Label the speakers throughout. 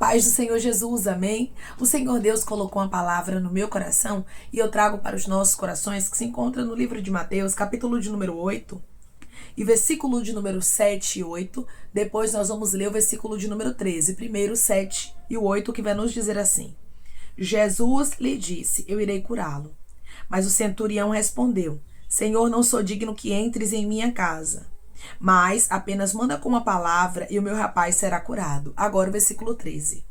Speaker 1: paz do Senhor Jesus, amém? O Senhor Deus colocou uma palavra no meu coração e eu trago para os nossos corações, que se encontra no livro de Mateus, capítulo de número 8 e versículo de número 7 e 8. Depois nós vamos ler o versículo de número 13, primeiro 7 e o 8, que vai nos dizer assim: Jesus lhe disse: eu irei curá-lo. Mas o centurião respondeu: Senhor, não sou digno que entres em minha casa, mas apenas manda com uma palavra e o meu rapaz será curado. Agora o versículo 13.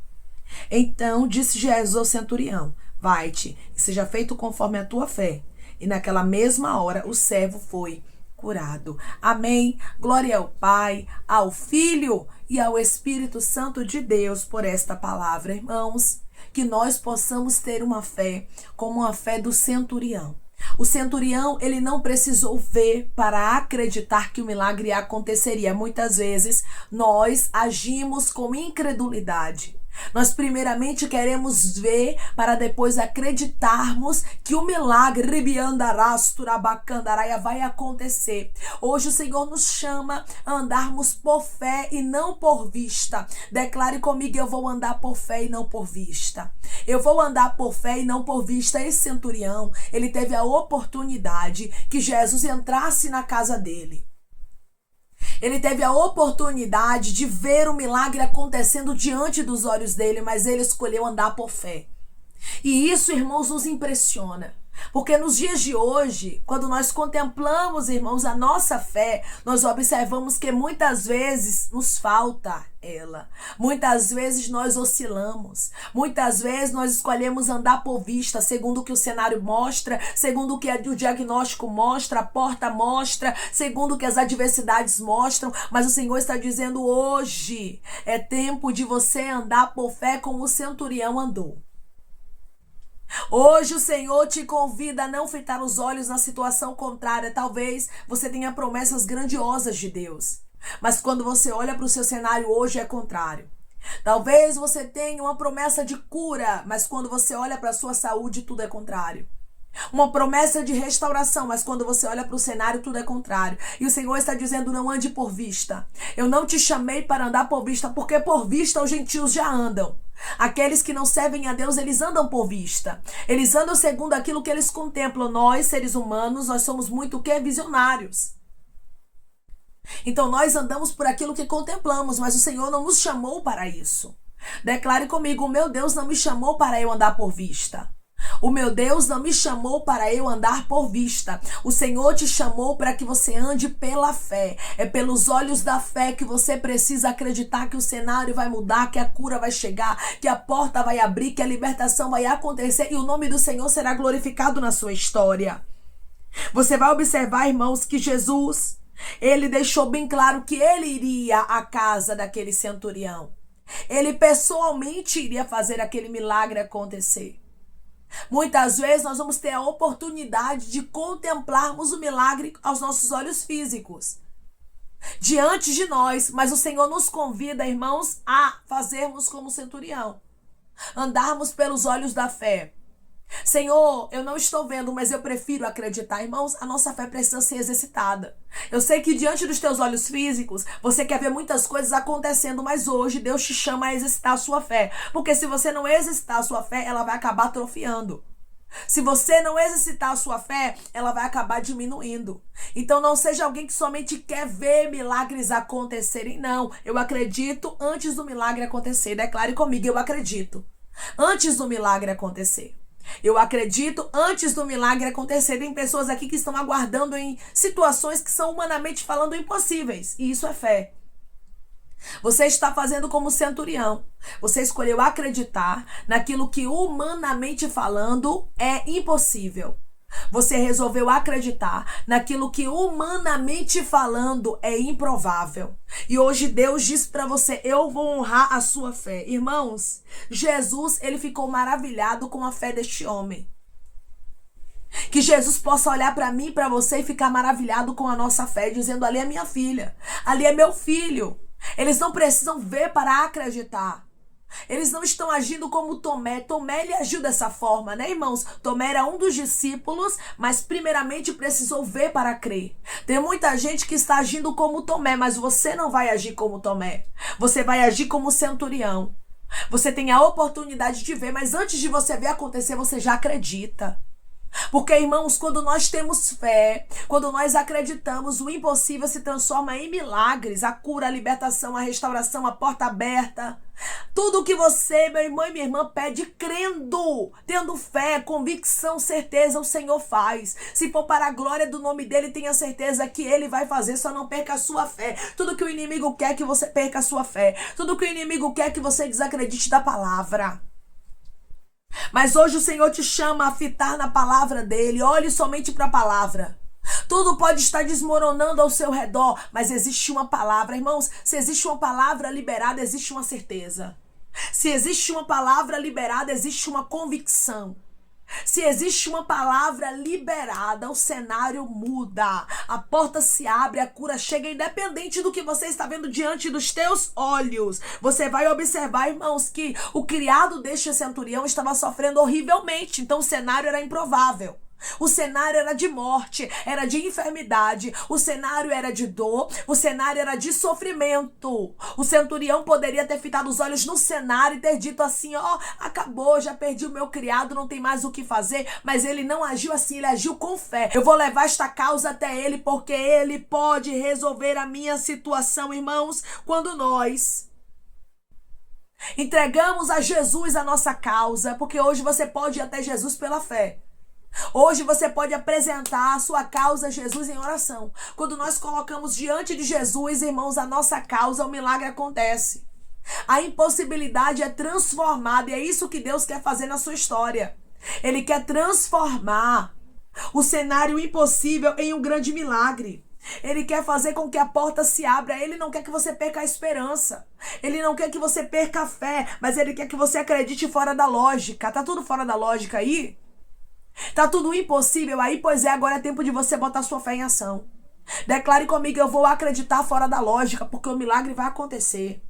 Speaker 1: Então disse Jesus ao centurião: vai-te e seja feito conforme a tua fé. E naquela mesma hora o servo foi curado. Amém. Glória ao Pai, ao Filho e ao Espírito Santo de Deus por esta palavra, irmãos. Que nós possamos ter uma fé como a fé do centurião. O centurião, ele não precisou ver para acreditar que o milagre aconteceria. Muitas vezes, nós agimos com incredulidade. Nós primeiramente queremos ver para depois acreditarmos que o milagre vai acontecer. Hoje o Senhor nos chama a andarmos por fé e não por vista. Declare comigo: eu vou andar por fé e não por vista. Eu vou andar por fé e não por vista. Esse centurião, ele teve a oportunidade que Jesus entrasse na casa dele. Ele teve a oportunidade de ver o milagre acontecendo diante dos olhos dele, mas ele escolheu andar por fé. E isso, irmãos, nos impressiona. Porque nos dias de hoje, quando nós contemplamos, irmãos, a nossa fé, nós observamos que muitas vezes nos falta ela. Muitas vezes nós oscilamos. Muitas vezes nós escolhemos andar por vista, segundo o que o cenário mostra, segundo o que o diagnóstico mostra, a porta mostra, segundo o que as adversidades mostram. Mas o Senhor está dizendo: hoje é tempo de você andar por fé como o centurião andou. Hoje o Senhor te convida a não fitar os olhos na situação contrária. Talvez você tenha promessas grandiosas de Deus, mas quando você olha para o seu cenário hoje é contrário. Talvez você tenha uma promessa de cura, mas quando você olha para a sua saúde tudo é contrário. Uma promessa de restauração, mas quando você olha para o cenário tudo é contrário. E o Senhor está dizendo: não ande por vista. Eu não te chamei para andar por vista, porque por vista os gentios já andam. Aqueles que não servem a Deus, eles andam por vista. Eles andam segundo aquilo que eles contemplam. Nós, seres humanos, nós somos muito o quê? Visionários. Então nós andamos por aquilo que contemplamos, mas o Senhor não nos chamou para isso. Declare comigo: o meu Deus não me chamou para eu andar por vista. O meu Deus não me chamou para eu andar por vista. O Senhor te chamou para que você ande pela fé. É pelos olhos da fé que você precisa acreditar que o cenário vai mudar, que a cura vai chegar, que a porta vai abrir, que a libertação vai acontecer e o nome do Senhor será glorificado na sua história. Você vai observar, irmãos, que Jesus, ele deixou bem claro que ele iria à casa daquele centurião. Ele pessoalmente iria fazer aquele milagre acontecer. Muitas vezes nós vamos ter a oportunidade de contemplarmos o milagre aos nossos olhos físicos, diante de nós, mas o Senhor nos convida, irmãos, a fazermos como o centurião, andarmos pelos olhos da fé. Senhor, eu não estou vendo, mas eu prefiro acreditar. Irmãos, a nossa fé precisa ser exercitada. Eu sei que diante dos teus olhos físicos, você quer ver muitas coisas acontecendo, mas hoje Deus te chama a exercitar a sua fé. Porque se você não exercitar a sua fé, ela vai acabar atrofiando. Se você não exercitar a sua fé, ela vai acabar diminuindo. Então não seja alguém que somente quer ver milagres acontecerem. Não, eu acredito antes do milagre acontecer. Declare comigo: eu acredito antes do milagre acontecer. Eu acredito antes do milagre acontecer. Tem pessoas aqui que estão aguardando em situações que são humanamente falando impossíveis. E isso é fé. Você está fazendo como centurião. Você escolheu acreditar naquilo que humanamente falando é impossível. Você resolveu acreditar naquilo que humanamente falando é improvável. E hoje Deus diz para você: eu vou honrar a sua fé. Irmãos, Jesus, ele ficou maravilhado com a fé deste homem. Que Jesus possa olhar para mim e para você e ficar maravilhado com a nossa fé, dizendo: ali é minha filha, ali é meu filho. Eles não precisam ver para acreditar. Eles não estão agindo como Tomé. Tomé, ele agiu dessa forma, né, irmãos? Tomé era um dos discípulos, mas primeiramente precisou ver para crer. Tem muita gente que está agindo como Tomé, mas você não vai agir como Tomé. Você vai agir como centurião. Você tem a oportunidade de ver, mas antes de você ver acontecer, você já acredita. Porque, irmãos, quando nós temos fé, quando nós acreditamos, o impossível se transforma em milagres. A cura, a libertação, a restauração, a porta aberta. Tudo que você, meu irmão e minha irmã, pede crendo, tendo fé, convicção, certeza, o Senhor faz. Se for para a glória do nome dele, tenha certeza que ele vai fazer, só não perca a sua fé. Tudo que o inimigo quer é que você perca a sua fé. Tudo que o inimigo quer é que você desacredite da palavra. Mas hoje o Senhor te chama a fitar na palavra dele. Olhe somente para a palavra. Tudo pode estar desmoronando ao seu redor, mas existe uma palavra. Irmãos, se existe uma palavra liberada, existe uma certeza. Se existe uma palavra liberada, existe uma convicção. Se existe uma palavra liberada, o cenário muda, a porta se abre, a cura chega, independente do que você está vendo diante dos teus olhos. Você vai observar, irmãos, que o criado deste centurião estava sofrendo horrivelmente, então o cenário era improvável. O cenário era de morte, era de enfermidade, o cenário era de dor, o cenário era de sofrimento. O centurião poderia ter fitado os olhos no cenário e ter dito assim, ó, acabou, já perdi o meu criado, não tem mais o que fazer, mas ele não agiu assim, ele agiu com fé. Eu vou levar esta causa até ele porque ele pode resolver a minha situação, irmãos, quando nós entregamos a Jesus a nossa causa, porque hoje você pode ir até Jesus pela fé. Hoje você pode apresentar a sua causa a Jesus em oração. Quando nós colocamos diante de Jesus, irmãos, a nossa causa, o milagre acontece. A impossibilidade é transformada e é isso que Deus quer fazer na sua história. Ele quer transformar o cenário impossível em um grande milagre. Ele quer fazer com que a porta se abra. Ele não quer que você perca a esperança. Ele não quer que você perca a fé, mas ele quer que você acredite fora da lógica. Tá tudo fora da lógica aí? Tá tudo impossível aí? Pois é, agora é tempo de você botar sua fé em ação. Declare comigo, eu vou acreditar fora da lógica, porque o milagre vai acontecer.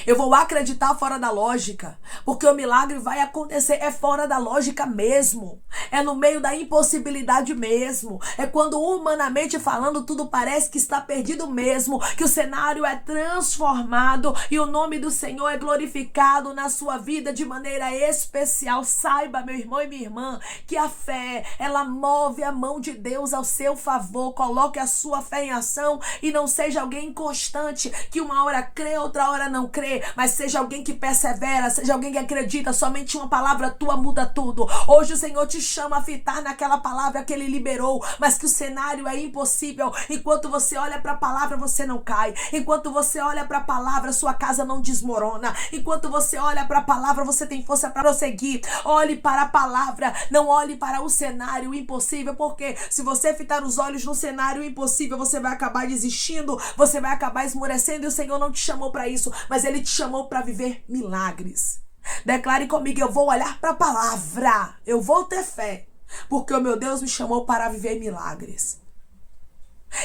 Speaker 1: Eu vou acreditar fora da lógica, porque o milagre vai acontecer. É fora da lógica mesmo. É no meio da impossibilidade mesmo. É quando humanamente falando tudo parece que está perdido mesmo, que o cenário é transformado e o nome do Senhor é glorificado na sua vida de maneira especial. Saiba, meu irmão e minha irmã, que a fé, ela move a mão de Deus ao seu favor. Coloque a sua fé em ação e não seja alguém inconstante, que uma hora crê, outra hora não crê, mas seja alguém que persevera, seja alguém que acredita. Somente uma palavra tua muda tudo. Hoje o Senhor te chama a fitar naquela palavra que Ele liberou, mas que o cenário é impossível. Enquanto você olha para a palavra, você não cai. Enquanto você olha para a palavra, sua casa não desmorona. Enquanto você olha para a palavra, você tem força para prosseguir. Olhe para a palavra, não olhe para o cenário impossível, porque se você fitar os olhos no cenário impossível, você vai acabar desistindo, você vai acabar esmorecendo, e o Senhor não te chamou para isso, mas Ele te chamou para viver milagres. Declare comigo, eu vou olhar para a palavra, eu vou ter fé, porque o meu Deus me chamou para viver milagres.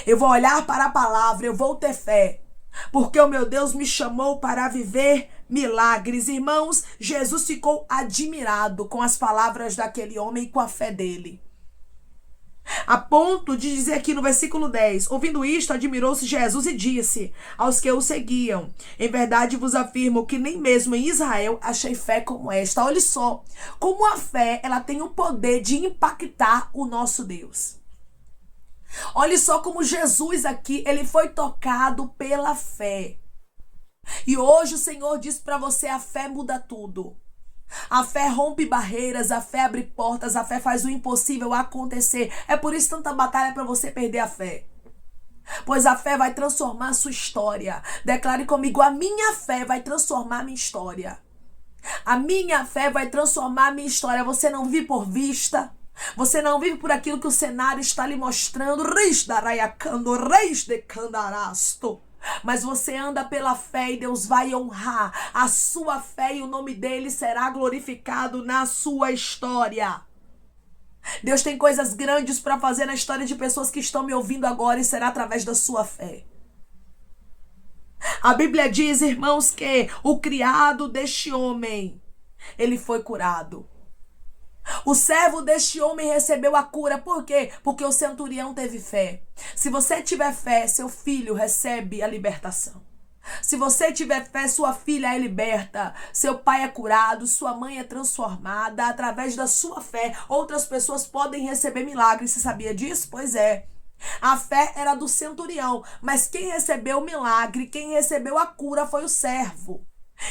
Speaker 1: Eu vou olhar para a palavra, eu vou ter fé, porque o meu Deus me chamou para viver milagres. Irmãos, Jesus ficou admirado com as palavras daquele homem e com a fé dele. A ponto de dizer aqui no versículo 10, ouvindo isto, admirou-se Jesus e disse aos que o seguiam, em verdade vos afirmo que nem mesmo em Israel achei fé como esta. Olha só, como a fé, ela tem o poder de impactar o nosso Deus. Olha só como Jesus aqui, ele foi tocado pela fé. E hoje o Senhor diz para você, a fé muda tudo. A fé rompe barreiras, a fé abre portas, a fé faz o impossível acontecer. É por isso tanta batalha para você perder a fé. Pois a fé vai transformar a sua história. Declare comigo, a minha fé vai transformar a minha história. A minha fé vai transformar a minha história. Você não vive por vista. Você não vive por aquilo que o cenário está lhe mostrando. Reis daraiacando, reis de candarasto. Mas você anda pela fé e Deus vai honrar a sua fé e o nome dele será glorificado na sua história. Deus tem coisas grandes para fazer na história de pessoas que estão me ouvindo agora e será através da sua fé. A Bíblia diz, irmãos, que o criado deste homem, ele foi curado. O servo deste homem recebeu a cura. Por quê? Porque o centurião teve fé. Se você tiver fé, seu filho recebe a libertação. Se você tiver fé, sua filha é liberta, seu pai é curado, sua mãe é transformada. Através da sua fé, outras pessoas podem receber milagres. Você sabia disso? Pois é. A fé era do centurião, mas quem recebeu o milagre, quem recebeu a cura foi o servo.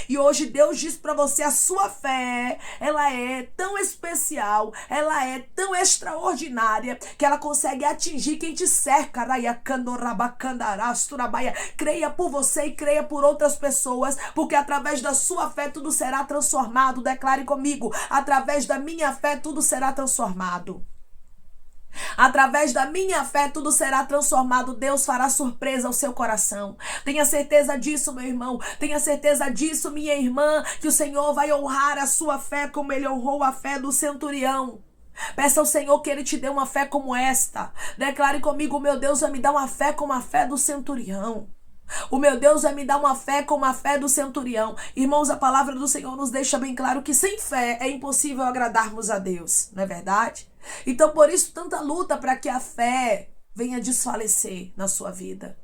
Speaker 1: E hoje Deus diz para você, a sua fé, ela é tão especial, ela é tão extraordinária, que ela consegue atingir quem te cerca. Creia por você e creia por outras pessoas, porque através da sua fé tudo será transformado. Declare comigo, através da minha fé tudo será transformado. Através da minha fé tudo será transformado. Deus fará surpresa ao seu coração. Tenha certeza disso, meu irmão. Tenha certeza disso, minha irmã, que o Senhor vai honrar a sua fé como Ele honrou a fé do centurião. Peça ao Senhor que Ele te dê uma fé como esta. Declare comigo, meu Deus vai me dar uma fé como a fé do centurião. O meu Deus vai me dar uma fé como a fé do centurião. Irmãos, a palavra do Senhor nos deixa bem claro que sem fé é impossível agradarmos a Deus. Não é verdade? Então, por isso, tanta luta para que a fé venha desfalecer na sua vida.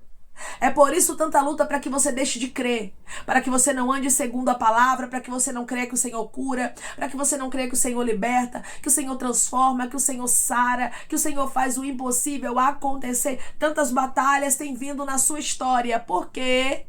Speaker 1: É por isso tanta luta para que você deixe de crer, para que você não ande segundo a palavra, para que você não creia que o Senhor cura, para que você não creia que o Senhor liberta, que o Senhor transforma, que o Senhor sara, que o Senhor faz o impossível acontecer. Tantas batalhas têm vindo na sua história. Por quê?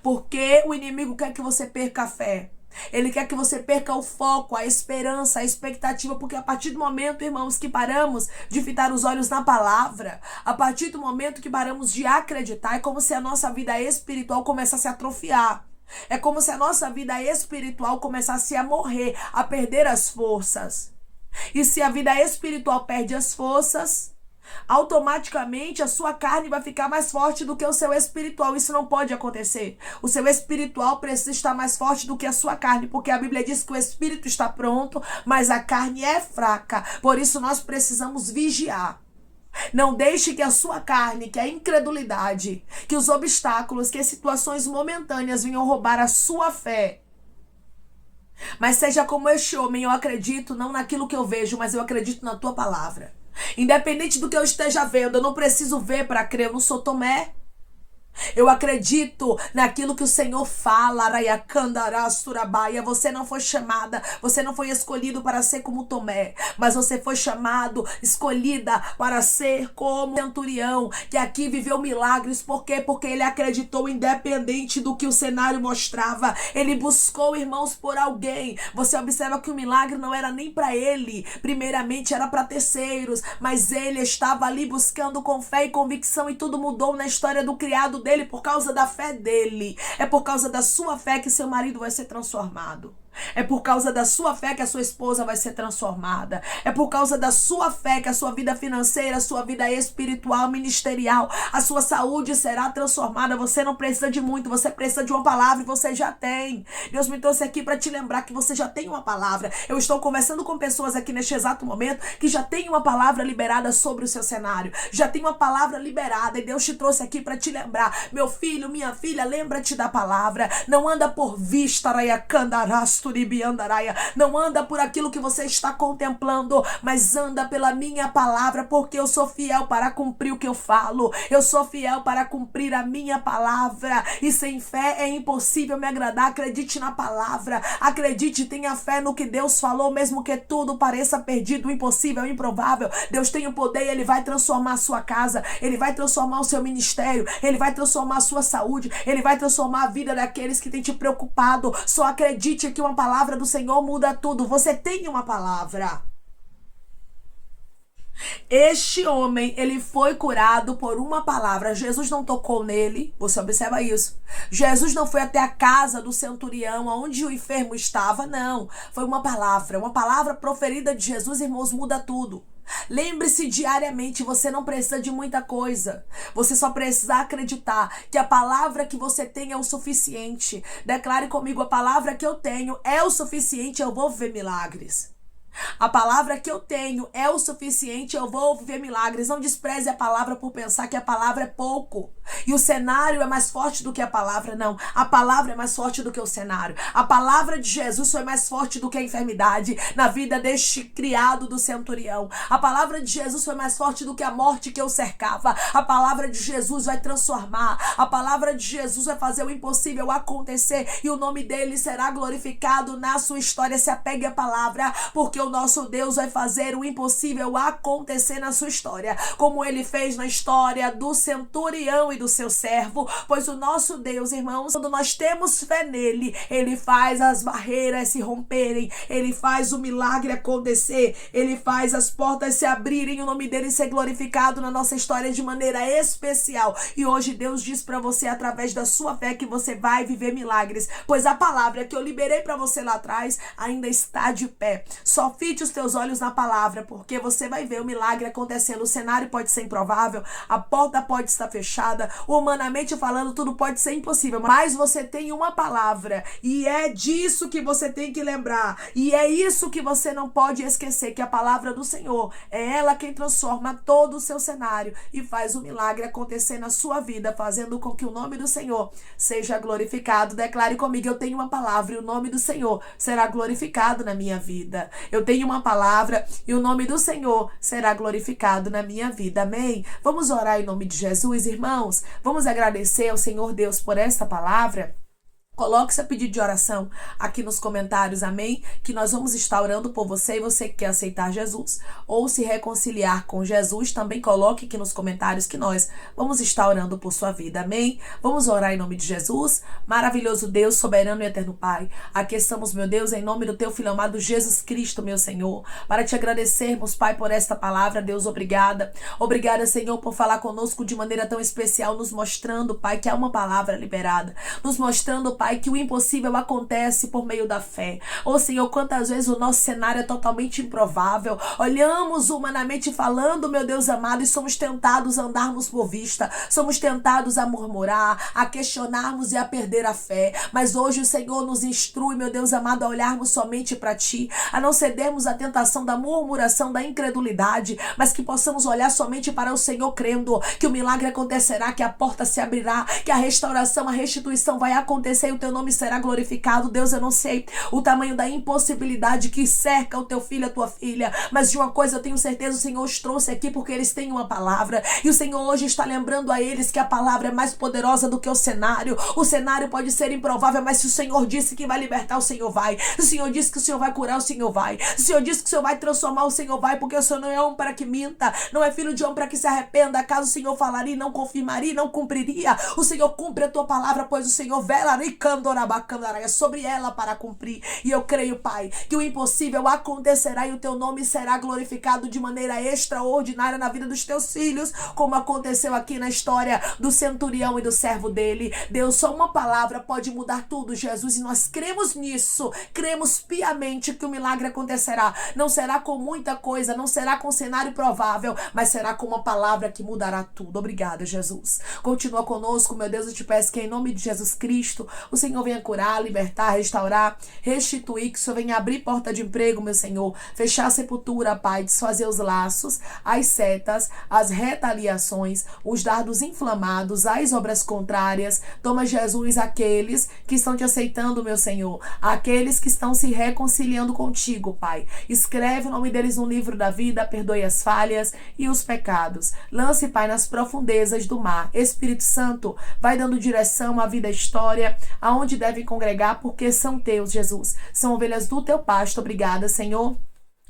Speaker 1: Porque o inimigo quer que você perca a fé. Ele quer que você perca o foco, a esperança, a expectativa, porque a partir do momento, irmãos, que paramos de fitar os olhos na palavra, a partir do momento que paramos de acreditar, é como se a nossa vida espiritual começasse a atrofiar. É como se a nossa vida espiritual começasse a morrer, a perder as forças. E se a vida espiritual perde as forças, automaticamente a sua carne vai ficar mais forte do que o seu espiritual. Isso não pode acontecer. O seu espiritual precisa estar mais forte do que a sua carne, porque a Bíblia diz que o espírito está pronto, mas a carne é fraca. Por isso nós precisamos vigiar. Não deixe que a sua carne, que a incredulidade, que os obstáculos, que as situações momentâneas venham roubar a sua fé. Mas seja como este homem, eu acredito não naquilo que eu vejo, mas eu acredito na tua palavra. Independente do que eu esteja vendo, eu não preciso ver para crer, eu não sou Tomé. Eu acredito naquilo que o Senhor fala. Você não foi chamada, você não foi escolhido para ser como Tomé, mas você foi chamado, escolhida para ser como centurião, que aqui viveu milagres. Por quê? Porque ele acreditou independente do que o cenário mostrava. Ele buscou, irmãos, por alguém. Você observa que o milagre não era nem para ele, primeiramente era para terceiros, mas ele estava ali buscando com fé e convicção, e tudo mudou na história do criado dele por causa da fé dele. É por causa da sua fé que seu marido vai ser transformado. É por causa da sua fé que a sua esposa vai ser transformada. É por causa da sua fé que a sua vida financeira, a sua vida espiritual, ministerial, a sua saúde será transformada. Você não precisa de muito, você precisa de uma palavra e você já tem. Deus me trouxe aqui para te lembrar que você já tem uma palavra. Eu estou conversando com pessoas aqui neste exato momento que já tem uma palavra liberada sobre o seu cenário. Já tem uma palavra liberada e Deus te trouxe aqui para te lembrar. Meu filho, minha filha, lembra-te da palavra. Não anda por vista, não anda por aquilo que você está contemplando, mas anda pela minha palavra, porque eu sou fiel para cumprir o que eu falo. Eu sou fiel para cumprir a minha palavra, e sem fé é impossível me agradar. Acredite na palavra, acredite, tenha fé no que Deus falou, mesmo que tudo pareça perdido, impossível, improvável. Deus tem o poder e Ele vai transformar a sua casa, Ele vai transformar o seu ministério, Ele vai transformar a sua saúde, Ele vai transformar a vida daqueles que têm te preocupado. Só acredite que uma palavra do Senhor muda tudo. Você tem uma palavra. Este homem, ele foi curado por uma palavra. Jesus não tocou nele. Você observa isso. Jesus não foi até a casa do centurião, onde o enfermo estava. Não. Foi uma palavra proferida de Jesus, irmãos, muda tudo. Lembre-se diariamente, você não precisa de muita coisa. Você só precisa acreditar que a palavra que você tem é o suficiente. Declare comigo, a palavra que eu tenho é o suficiente, eu vou viver milagres. A palavra que eu tenho é o suficiente, eu vou viver milagres. Não despreze a palavra por pensar que a palavra é pouco. E o cenário é mais forte do que a palavra, não. A palavra é mais forte do que o cenário. A palavra de Jesus foi mais forte do que a enfermidade na vida deste criado do centurião. A palavra de Jesus foi mais forte do que a morte que o cercava. A palavra de Jesus vai transformar. A palavra de Jesus vai fazer o impossível acontecer e o nome dele será glorificado na sua história. Se apegue à palavra, porque o nosso Deus vai fazer o impossível acontecer na sua história, como ele fez na história do centurião e do seu servo. Pois o nosso Deus, irmãos, quando nós temos fé nele, ele faz as barreiras se romperem, ele faz o milagre acontecer, ele faz as portas se abrirem, o nome dele ser glorificado na nossa história de maneira especial. E hoje Deus diz para você, através da sua fé, que você vai viver milagres, pois a palavra que eu liberei para você lá atrás ainda está de pé. Só fite os teus olhos na palavra, porque você vai ver o milagre acontecendo. O cenário pode ser improvável, a porta pode estar fechada, humanamente falando tudo pode ser impossível, mas você tem uma palavra e é disso que você tem que lembrar, e é isso que você não pode esquecer, que a palavra do Senhor é ela quem transforma todo o seu cenário e faz o milagre acontecer na sua vida, fazendo com que o nome do Senhor seja glorificado. Declare comigo: eu tenho uma palavra e o nome do Senhor será glorificado na minha vida. Eu tenho uma palavra e o nome do Senhor será glorificado na minha vida. Amém? Vamos orar em nome de Jesus, irmãos. Vamos agradecer ao Senhor Deus por esta palavra. Coloque seu pedido de oração aqui nos comentários, amém? Que nós vamos estar orando por você, e você que quer aceitar Jesus ou se reconciliar com Jesus, também coloque aqui nos comentários que nós vamos estar orando por sua vida, amém? Vamos orar em nome de Jesus. Maravilhoso Deus, soberano e eterno Pai, aqui estamos, meu Deus, em nome do teu Filho amado Jesus Cristo, meu Senhor, para te agradecermos, Pai, por esta palavra. Deus, obrigada. Obrigada, Senhor, por falar conosco de maneira tão especial, nos mostrando, Pai, que há uma palavra liberada, nos mostrando, Pai, que o impossível acontece por meio da fé. Ô Senhor, quantas vezes o nosso cenário é totalmente improvável, olhamos humanamente falando, meu Deus amado, e somos tentados a andarmos por vista, somos tentados a murmurar, a questionarmos e a perder a fé, mas hoje o Senhor nos instrui, meu Deus amado, a olharmos somente para Ti, a não cedermos à tentação da murmuração, da incredulidade, mas que possamos olhar somente para o Senhor, crendo que o milagre acontecerá, que a porta se abrirá, que a restauração, a restituição vai acontecer e o teu nome será glorificado. Deus, eu não sei o tamanho da impossibilidade que cerca o teu filho, a tua filha, mas de uma coisa eu tenho certeza: o Senhor os trouxe aqui porque eles têm uma palavra, e o Senhor hoje está lembrando a eles que a palavra é mais poderosa do que o cenário. O cenário pode ser improvável, mas se o Senhor disse que vai libertar, o Senhor vai. Se o Senhor disse que o Senhor vai curar, o Senhor vai. Se o Senhor disse que o Senhor vai transformar, o Senhor vai, porque o Senhor não é homem para que minta, não é filho de homem para que se arrependa. Caso o Senhor falaria, não confirmaria, não cumpriria. O Senhor cumpre a tua palavra, pois o Senhor é sobre ela para cumprir. E eu creio, Pai, que o impossível acontecerá e o teu nome será glorificado de maneira extraordinária na vida dos teus filhos, como aconteceu aqui na história do centurião e do servo dele. Deus, só uma palavra pode mudar tudo, Jesus, e nós cremos nisso, cremos piamente que o milagre acontecerá. Não será com muita coisa, não será com cenário provável, mas será com uma palavra que mudará tudo. Obrigada, Jesus. Continua conosco, meu Deus, eu te peço que em nome de Jesus Cristo, o Senhor venha curar, libertar, restaurar, restituir, que o Senhor venha abrir porta de emprego, meu Senhor, fechar a sepultura, Pai, desfazer os laços, as setas, as retaliações, os dardos inflamados, as obras contrárias. Toma, Jesus, aqueles que estão te aceitando, meu Senhor, aqueles que estão se reconciliando contigo, Pai. Escreve o nome deles no livro da vida, perdoe as falhas e os pecados. Lance, Pai, nas profundezas do mar. Espírito Santo, vai dando direção à vida, à história, aonde devem congregar, porque são teus, Jesus. São ovelhas do teu pasto. Obrigada, Senhor,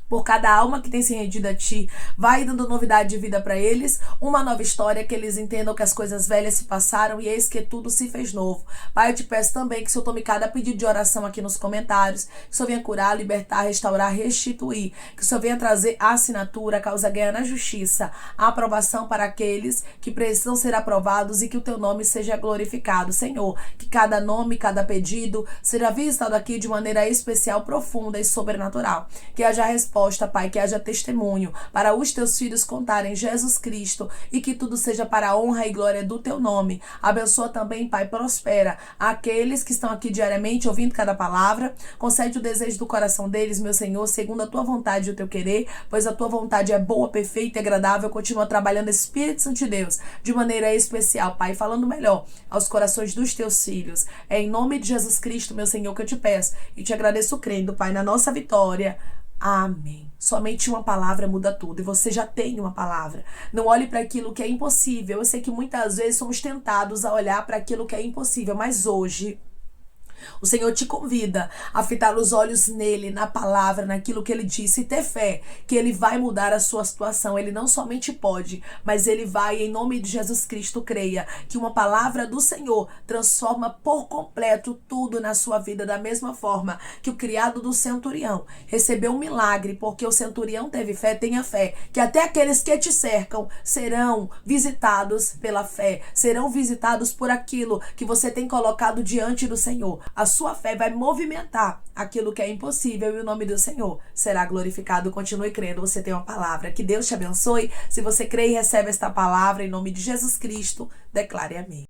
Speaker 1: por cada alma que tem se rendido a Ti. Vai dando novidade de vida para eles, uma nova história, que eles entendam que as coisas velhas se passaram e eis que tudo se fez novo. Pai, eu te peço também que o Senhor tome cada pedido de oração aqui nos comentários, que o Senhor venha curar, libertar, restaurar, restituir, que o Senhor venha trazer a assinatura, a causa ganha na justiça, a aprovação para aqueles que precisam ser aprovados e que o teu nome seja glorificado. Senhor, que cada nome, cada pedido seja visitado aqui de maneira especial, profunda e sobrenatural. Que haja resposta resposta, Pai, que haja testemunho para os teus filhos contarem Jesus Cristo e que tudo seja para a honra e glória do teu nome. Abençoa também, Pai, prospera aqueles que estão aqui diariamente ouvindo cada palavra. Concede o desejo do coração deles, meu Senhor, segundo a tua vontade e o teu querer, pois a tua vontade é boa, perfeita e agradável. Continua trabalhando, Espírito Santo de Deus, de maneira especial, Pai, falando melhor aos corações dos teus filhos. É em nome de Jesus Cristo, meu Senhor, que eu te peço e te agradeço crendo, Pai, na nossa vitória. Amém. Somente uma palavra muda tudo e você já tem uma palavra. Não olhe para aquilo que é impossível. Eu sei que muitas vezes somos tentados a olhar para aquilo que é impossível, mas hoje o Senhor te convida a fitar os olhos nele, na palavra, naquilo que ele disse, e ter fé que ele vai mudar a sua situação. Ele não somente pode, mas ele vai, em nome de Jesus Cristo. Creia que uma palavra do Senhor transforma por completo tudo na sua vida, da mesma forma que o criado do centurião recebeu um milagre, porque o centurião teve fé. Tenha fé que até aqueles que te cercam serão visitados pela fé, serão visitados por aquilo que você tem colocado diante do Senhor. A sua fé vai movimentar aquilo que é impossível e o nome do Senhor será glorificado. Continue crendo, você tem uma palavra. Que Deus te abençoe. Se você crê e recebe esta palavra, em nome de Jesus Cristo, declare amém.